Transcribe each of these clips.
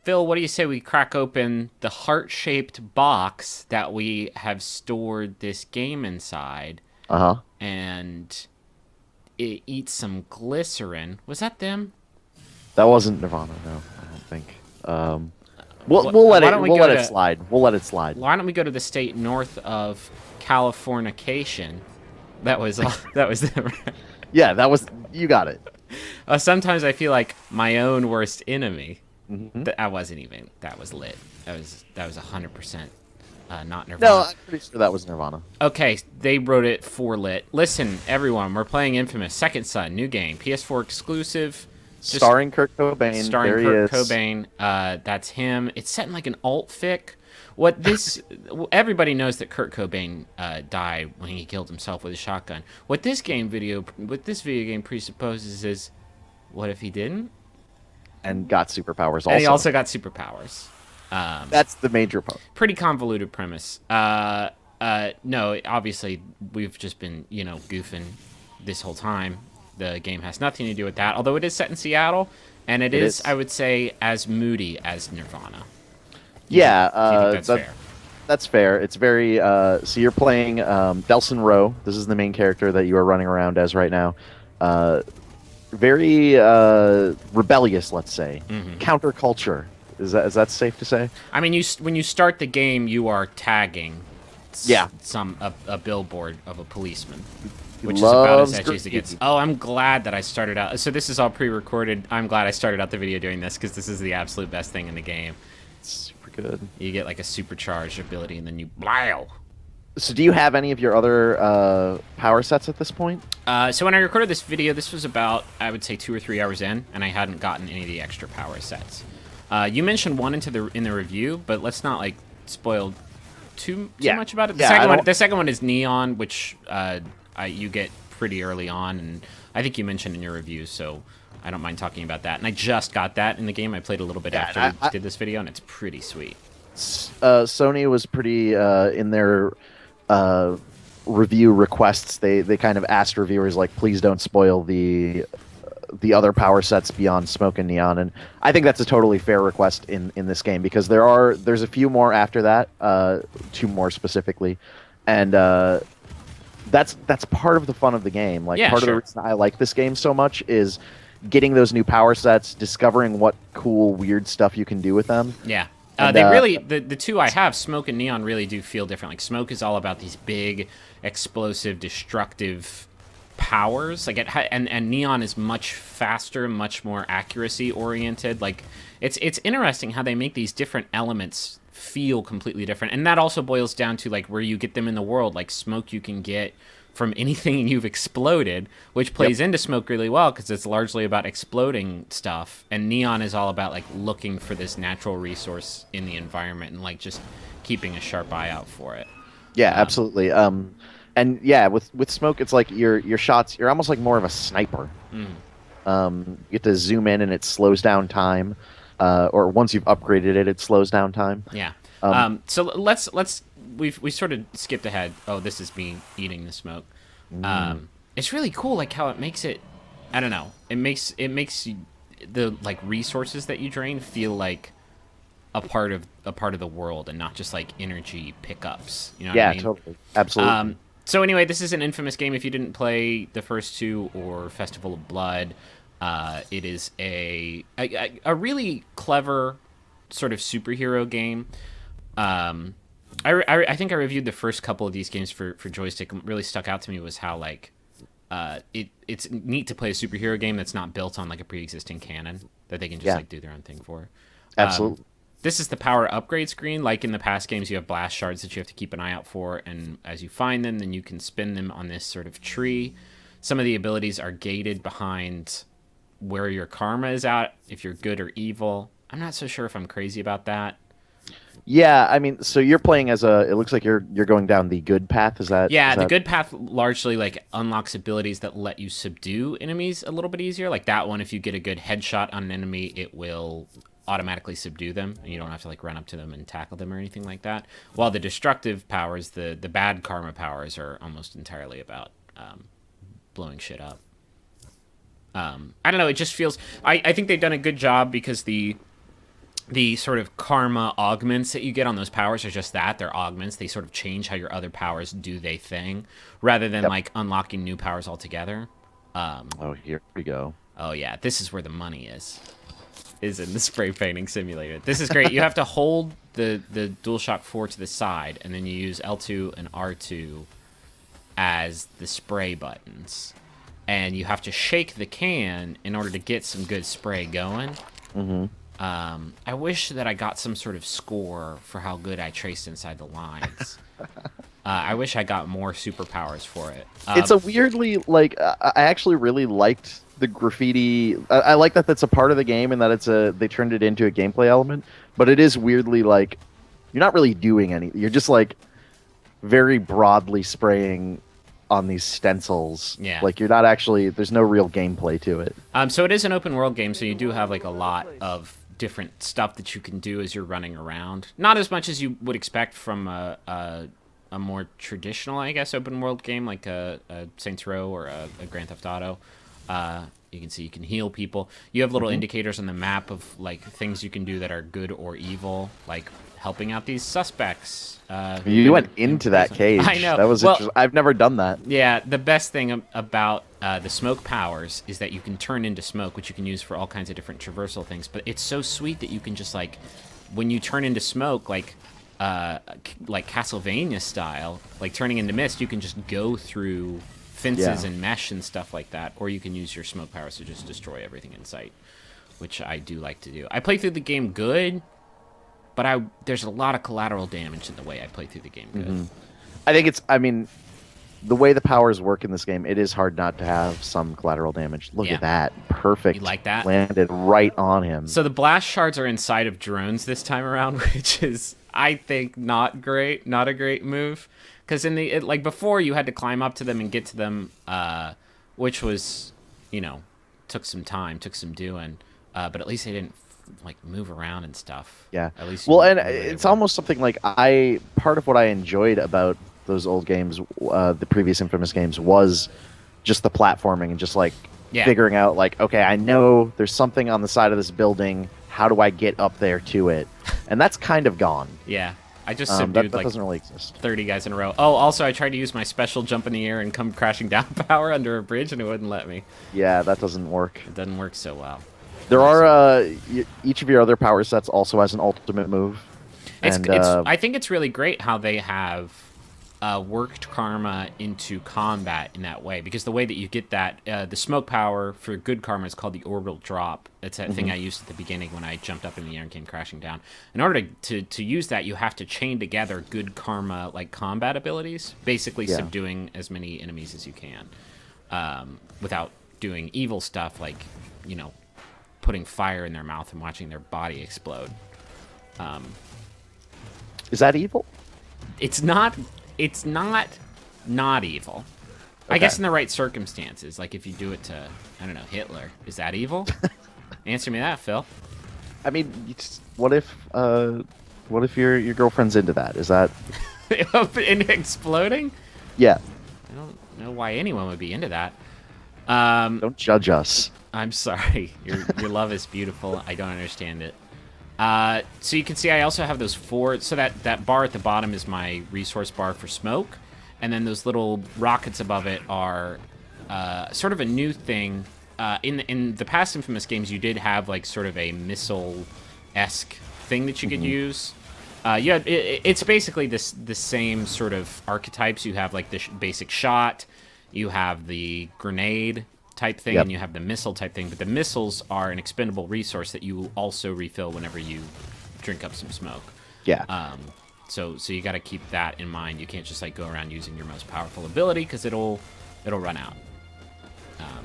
Phil, what do you say we crack open the heart-shaped box that we have stored this game inside Uh-huh. and eat some glycerin? Was that them? That wasn't Nirvana, no, I don't think. We'll What, we'll let why it don't we we'll go let it to slide. We'll let it slide. why don't we go to the state north of Californication? That was all, that was them. Right? Yeah, that was you got it. Sometimes I feel like my own worst enemy. Hmm. That I wasn't even. That was lit. That was 100% not No, Nirvana. I'm pretty sure that was Nirvana. Okay, they wrote it for lit. Listen, everyone, we're playing Infamous Second Son, new game, PS4 exclusive, just Starring Kurt Cobain. starring There he Kurt is. Cobain. That's him. It's set in like an alt fic. What this everybody knows that Kurt Cobain died when he killed himself with a shotgun. What this video game presupposes is, what if he didn't? And got superpowers And he also. also got superpowers. That's the major part. Pretty convoluted premise. No, obviously we've just been, goofing this whole time. The game has nothing to do with that, although it is set in Seattle, and it It is, is. I would say, as moody as Nirvana. Yeah, Do you think that's fair? that's fair. It's very so you're playing Delson Rowe. This is the main character that you are running around as right now. Uh, very rebellious, let's say. Counterculture. Is that safe to say? I mean, when you start the game, you are tagging Yeah. a billboard of a policeman, He which is about as loves edgy as it gets. graffiti. Oh, I'm glad that I started out. So this is all pre-recorded. I'm glad I started out the video doing this because this is the absolute best thing in the game. Super good. You get like a supercharged ability, and then you blow. So do you have any of your other power sets at this point? So when I recorded this video, this was about, I would say, 2 or 3 hours in, and I hadn't gotten any of the extra power sets. You mentioned one in the review, but let's not like spoil too Yeah. much about it. Yeah, I don't- The second one is Neon, which you get pretty early on, and I think you mentioned in your review, so I don't mind talking about that. And I just got that in the game. I played a little bit Yeah, after and we did this video, and it's pretty sweet. Sony was pretty in their uh, review requests. They kind of asked reviewers like, please don't spoil the other power sets beyond Smoke and Neon, and I think that's a totally fair request in this game because there's a few more after that, two more specifically, and that's part of the fun of the game. Like Yeah, part of the sure. reason I like this game so much is getting those new power sets, discovering what cool weird stuff you can do with them. Yeah. And, They really, the two I have, Smoke and Neon, really do feel different. Like, Smoke is all about these big, explosive, destructive powers. Like, and Neon is much faster, much more accuracy oriented. Like, it's interesting how they make these different elements feel completely different. And that also boils down to, like, where you get them in the world. Like, Smoke you can get from anything you've exploded, which plays into Smoke really well because it's largely about exploding stuff. And Neon is all about like looking for this natural resource in the environment and like just keeping a sharp eye out for it. Yeah, absolutely. And yeah, with Smoke, it's like your shots. You're almost like more of a sniper. You get to zoom in, and it slows down time. Or once you've upgraded it, it slows down time. Yeah. So let's we sort of skipped ahead. Oh, this is me eating the smoke. It's really cool, like how it makes it. I don't know. It makes the like resources that you drain feel like a part of the world and not just like energy pickups. You know what Yeah, I mean? totally, absolutely. So anyway, this is an Infamous game. If you didn't play the first two or Festival of Blood, it is a really clever sort of superhero game. I think I reviewed the first couple of these games for Joystick. What really stuck out to me was how like it's neat to play a superhero game that's not built on like a pre-existing canon that they can just Yeah. like do their own thing for. Absolutely. This is the power upgrade screen. Like in the past games, you have blast shards that you have to keep an eye out for, and as you find them, then you can spin them on this sort of tree. Some of the abilities are gated behind where your karma is at, if you're good or evil. I'm not so sure if I'm crazy about that. Yeah, I mean, so you're playing as a. It looks like you're going down the good path. Is that? Yeah, is the that- good path largely like unlocks abilities that let you subdue enemies a little bit easier. Like that one, if you get a good headshot on an enemy, it will automatically subdue them, and you don't have to like run up to them and tackle them or anything like that. While the destructive powers, the bad karma powers, are almost entirely about blowing shit up. I don't know. It just feels. I think they've done a good job because the sort of karma augments that you get on those powers are just that. They're augments. They sort of change how your other powers do they thing, rather than Yep. like unlocking new powers altogether. Oh, here we go. Oh yeah, this is where the money is in the spray painting simulator. This is great. You have to hold the DualShock 4 to the side, and then you use L2 and R2 as the spray buttons. And you have to shake the can in order to get some good spray going. Mm-hmm. I wish that I got some sort of score for how good I traced inside the lines. I wish I got more superpowers for it. It's a weirdly, like, I actually really liked the graffiti. I like that that's a part of the game and that they turned it into a gameplay element, but it is weirdly like, you're not really doing anything. You're just like very broadly spraying on these stencils. Yeah. Like you're not actually, there's no real gameplay to it. So it is an open world game, so you do have like a lot of different stuff that you can do as you're running around. Not as much as you would expect from a more traditional, I guess, open world game like a Saints Row or a Grand Theft Auto. You can see you can heal people. You have little indicators on the map of like things you can do that are good or evil, like helping out these suspects. You went into that cage. I know. That was interesting. I've never done that. Yeah, the best thing about the smoke powers is that you can turn into smoke, which you can use for all kinds of different traversal things. But it's so sweet that you can just like, when you turn into smoke, like Castlevania style, like turning into mist, you can just go through fences and mesh and stuff like that, or you can use your smoke powers to just destroy everything in sight, which I do like to do. I play through the game good, but there's a lot of collateral damage in the way I play through the game good. I mean, the way the powers work in this game, it is hard not to have some collateral damage. Look at that. Perfect. You like that? Landed right on him. So the blast shards are inside of drones this time around, which is, I think, not great. Not a great move. Because like before, you had to climb up to them and get to them, which was, took some time, took some doing. But at least they didn't like move around and stuff. Yeah. At least. Well, and it's almost something like part of what I enjoyed about those old games, the previous Infamous games, was just the platforming and just like figuring out like, okay, I know there's something on the side of this building. How do I get up there to it? And that's kind of gone. Yeah. I just subdued that like doesn't really exist. 30 guys in a row. Oh, also I tried to use my special jump in the air and come crashing down power under a bridge, and it wouldn't let me. Yeah, that doesn't work. It doesn't work so well. There are each of your other power sets also has an ultimate move. I think it's really great how they have worked karma into combat in that way, because the way that you get that, the smoke power for good karma is called the orbital drop. That's that thing I used at the beginning when I jumped up in the air and came crashing down. In order to use that, you have to chain together good karma like combat abilities, basically subduing as many enemies as you can, without doing evil stuff like, putting fire in their mouth and watching their body explode. Is that evil? It's not evil. Okay. I guess in the right circumstances, like if you do it to, I don't know, Hitler, is that evil? Answer me that, Phil. I mean, what if your girlfriend's into that? Is that into exploding? Yeah. I don't know why anyone would be into that. Don't judge us. I'm sorry. Your love is beautiful. I don't understand it. So you can see I also have those four. So that bar at the bottom is my resource bar for smoke. And then those little rockets above it are sort of a new thing. In the past Infamous games, you did have like sort of a missile-esque thing that you could use. It's basically the same sort of archetypes. You have like the basic shot. You have the grenade type thing, and you have the missile type thing, but the missiles are an expendable resource that you also refill whenever you drink up some smoke. So you got to keep that in mind. You can't just like go around using your most powerful ability, because it'll run out.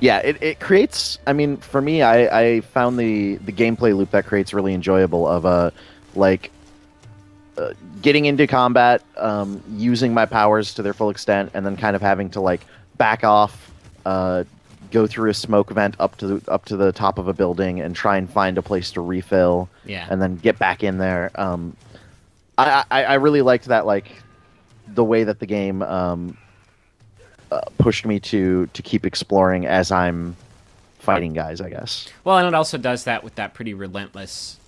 It creates, I mean, for me, I found the gameplay loop that creates really enjoyable of getting into combat, using my powers to their full extent, and then kind of having to like back off, go through a smoke vent up to the top of a building and try and find a place to refill, and then get back in there. I really liked that, like the way that the game pushed me to keep exploring as I'm fighting guys, I guess. Well, and it also does that with that pretty relentless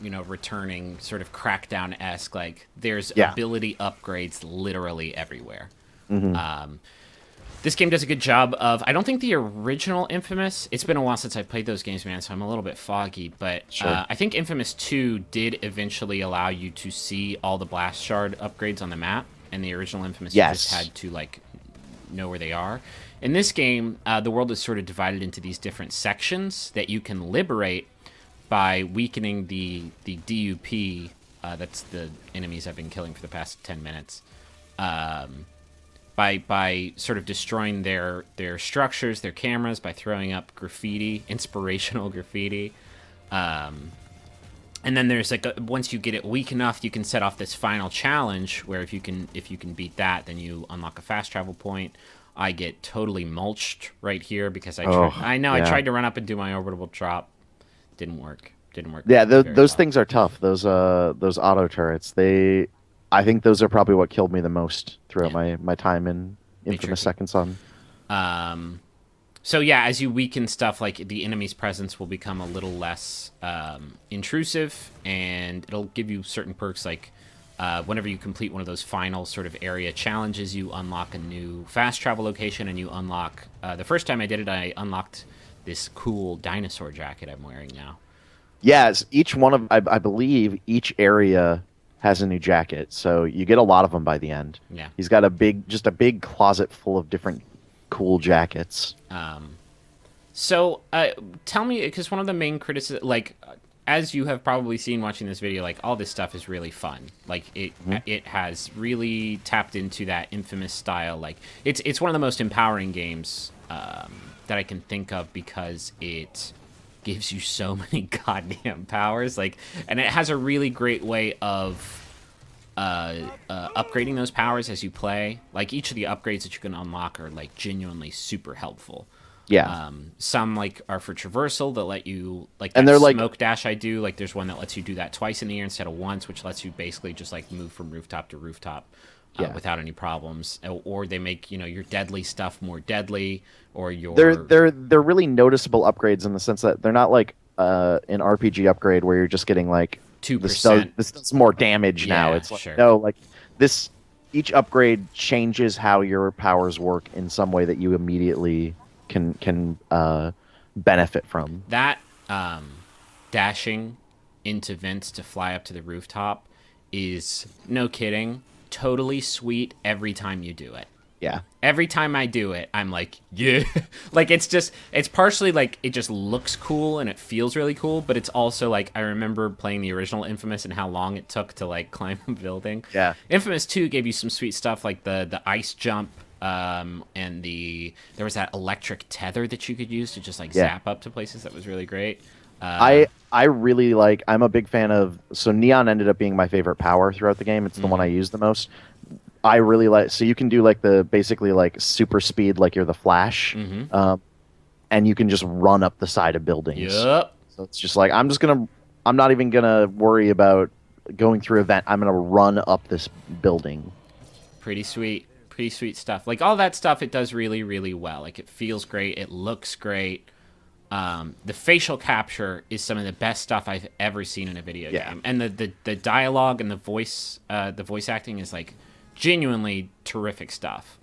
returning sort of Crackdown-esque. Like, there's Yeah. ability upgrades literally everywhere. Mm-hmm. This game does a good job of... I don't think the original Infamous... It's been a while since I played those games, man, so I'm a little bit foggy. But Sure. I think Infamous 2 did eventually allow you to see all the Blast Shard upgrades on the map. And the original Infamous, you Yes. just had to, like, know where they are. In this game, the world is sort of divided into these different sections that you can liberate by weakening the DUP. That's the enemies I've been killing for the past 10 minutes. By sort of destroying their structures, their cameras, by throwing up graffiti, inspirational graffiti. And then there's like once you get it weak enough, you can set off this final challenge where if you can beat that, then you unlock a fast travel point. I get totally mulched right here because I tried to run up and do my orbital drop. Didn't work. Yeah, very those well. things are tough. Those auto turrets. I think those are probably what killed me the most throughout my time in Infamous tricky. Second Son. So yeah, as you weaken stuff, like the enemy's presence will become a little less intrusive, and it'll give you certain perks like whenever you complete one of those final sort of area challenges, you unlock a new fast travel location, and you unlock... the first time I did it, I unlocked this cool dinosaur jacket I'm wearing now. Yes, each one of I believe each area has a new jacket, so you get a lot of them by the end. Yeah. He's got a big closet full of different cool jackets. So tell me, because one of the main criticisms, like, as you have probably seen watching this video, like, all this stuff is really fun. Like, it has really tapped into that Infamous style. Like, it's one of the most empowering games that I can think of because it gives you so many goddamn powers. Like, and it has a really great way of upgrading those powers as you play. Like, each of the upgrades that you can unlock are, like, genuinely super helpful. Yeah. Some like are for traversal that let you like And that they're like- smoke dash I do. Like there's one that lets you do that twice in the air instead of once, which lets you basically just like move from rooftop to rooftop without any problems. Or they make your deadly stuff more deadly, or your They're really noticeable upgrades in the sense that they're not like an RPG upgrade where you're just getting like 2%. this does more damage now. Yeah, It's like sure. no, like this each upgrade changes how your powers work in some way that you immediately can benefit from. That dashing into vents to fly up to the rooftop is, no kidding, totally sweet every time you do it. Yeah. Every time I do it, I'm like, yeah. Like, it's partially like it just looks cool and it feels really cool, but it's also like I remember playing the original Infamous and how long it took to like climb a building. Yeah. Infamous 2 gave you some sweet stuff like the ice jump, and there was that electric tether that you could use to just like zap up to places. That was really great. I really like. I'm a big fan of. So Neon ended up being my favorite power throughout the game. It's the one I use the most. I really like. So you can do like basically like super speed, like you're the Flash, and you can just run up the side of buildings. Yep. So it's just like I'm not even gonna worry about going through a vent. I'm gonna run up this building. Pretty sweet stuff. Like all that stuff, it does really, really well. Like it feels great. It looks great. The facial capture is some of the best stuff I've ever seen in a video game. And the dialogue and the voice acting is like genuinely terrific stuff.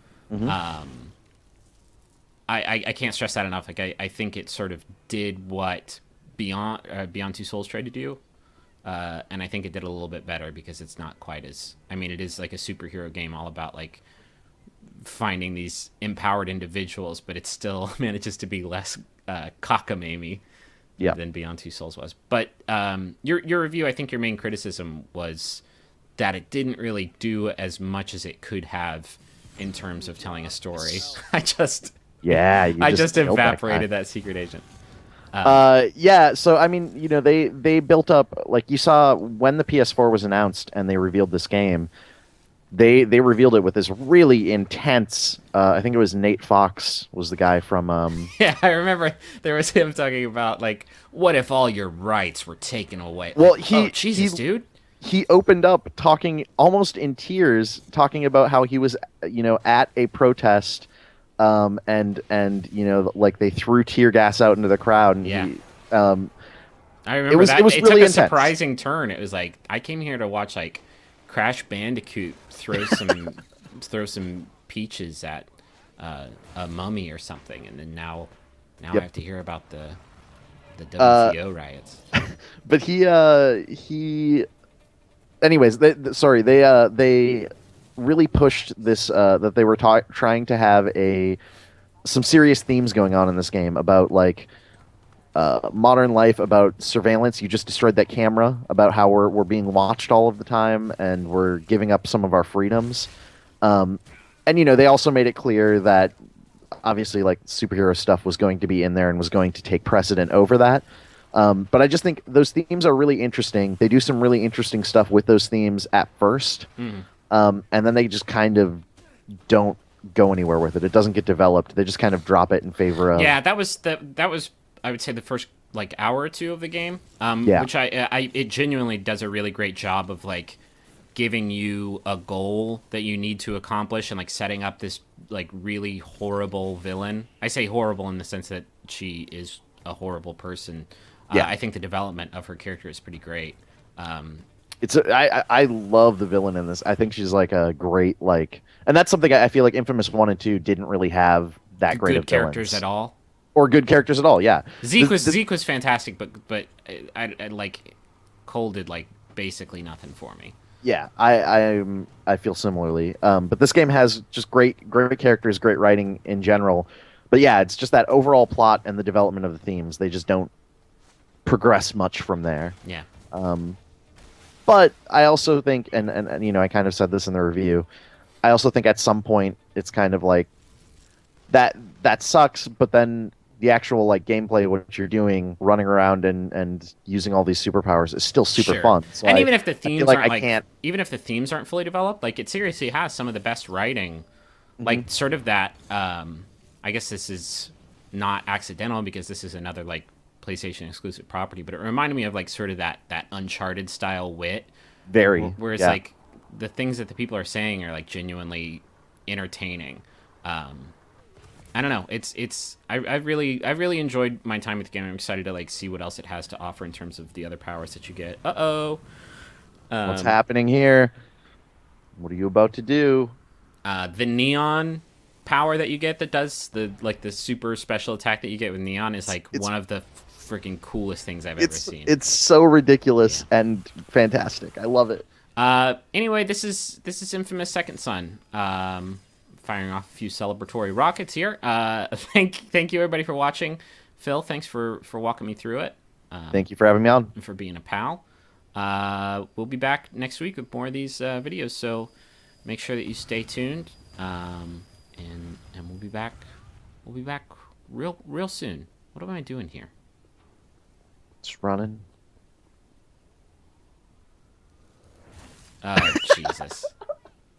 I can't stress that enough. Like I think it sort of did what Beyond Two Souls tried to do. And I think it did a little bit better because it's not quite as... I mean, it is like a superhero game all about like finding these empowered individuals, but it still manages to be less cockamamie than Beyond Two Souls was. But your review, I think your main criticism was that it didn't really do as much as it could have in terms of telling a story. I just evaporated that secret agent. So I mean, they built up, like you saw when the PS4 was announced and they revealed this game. They revealed it with this really intense. I think it was Nate Fox was the guy from. Yeah, I remember there was him talking about like, what if all your rights were taken away? Well, like, Jesus, dude. He opened up talking almost in tears, talking about how he was, at a protest, and like they threw tear gas out into the crowd, and I remember that. It was It really took a intense. surprising turn. It was like, I came here to watch like Crash Bandicoot throw some throw some peaches at a mummy or something, and then now I Yep. have to hear about the Uh, WTO riots. but he anyways, they really pushed this that they were trying to have a some serious themes going on in this game about like modern life, about surveillance. You just destroyed that camera, about how we're being watched all of the time and we're giving up some of our freedoms. Um, and they also made it clear that obviously like superhero stuff was going to be in there and was going to take precedent over that. But I just think those themes are really interesting. They do some really interesting stuff with those themes at first, Mm. and then they just kind of don't go anywhere with it. It doesn't get developed. They just kind of drop it in favor of Yeah, that was I would say the first like hour or two of the game, yeah, which I it genuinely does a really great job of like giving you a goal that you need to accomplish and like setting up this like really horrible villain. I say horrible in the sense that she is a horrible person. yeah. I think the development of her character is pretty great. I love the villain in this. I think she's like a great like, and that's something I feel like Infamous 1 and 2 didn't really have that great Good of characters villains at all. or good characters at all. Yeah, Zeke was fantastic, but I like Cole did like basically nothing for me. yeah. I feel similarly. But this game has just great characters, great writing in general. But yeah, it's just that overall plot and the development of the themes. They just don't progress much from there. Yeah. But I also think, and I kind of said this in the review. I also think at some point it's kind of like that sucks. But then the actual like gameplay, what you're doing, running around and using all these superpowers, is still super Sure. fun. So And I even if the feel themes like aren't I like can't. even if the themes aren't fully developed, like it seriously has some of the best writing. Like sort of that I guess this is not accidental because this is another like PlayStation exclusive property, but it reminded me of like sort of that Uncharted style wit Very. where it's Yeah. like the things that the people are saying are like genuinely entertaining. I don't know. I really enjoyed my time with the game. I'm excited to like see what else it has to offer in terms of the other powers that you get. What's happening here? What are you about to do? The neon power that you get that does the super special attack that you get with neon is like It's- one of the freaking coolest things I've ever seen. It's so ridiculous and fantastic. I love it. Anyway, this is Infamous Second Son. Firing off a few celebratory rockets here. Thank you everybody for watching. Phil, thanks for walking me through it. Thank you for having me on. And for being a pal. We'll be back next week with more of these videos, so make sure that you stay tuned. And we'll be back. We'll be back real soon. What am I doing here? Just running. Oh, Jesus.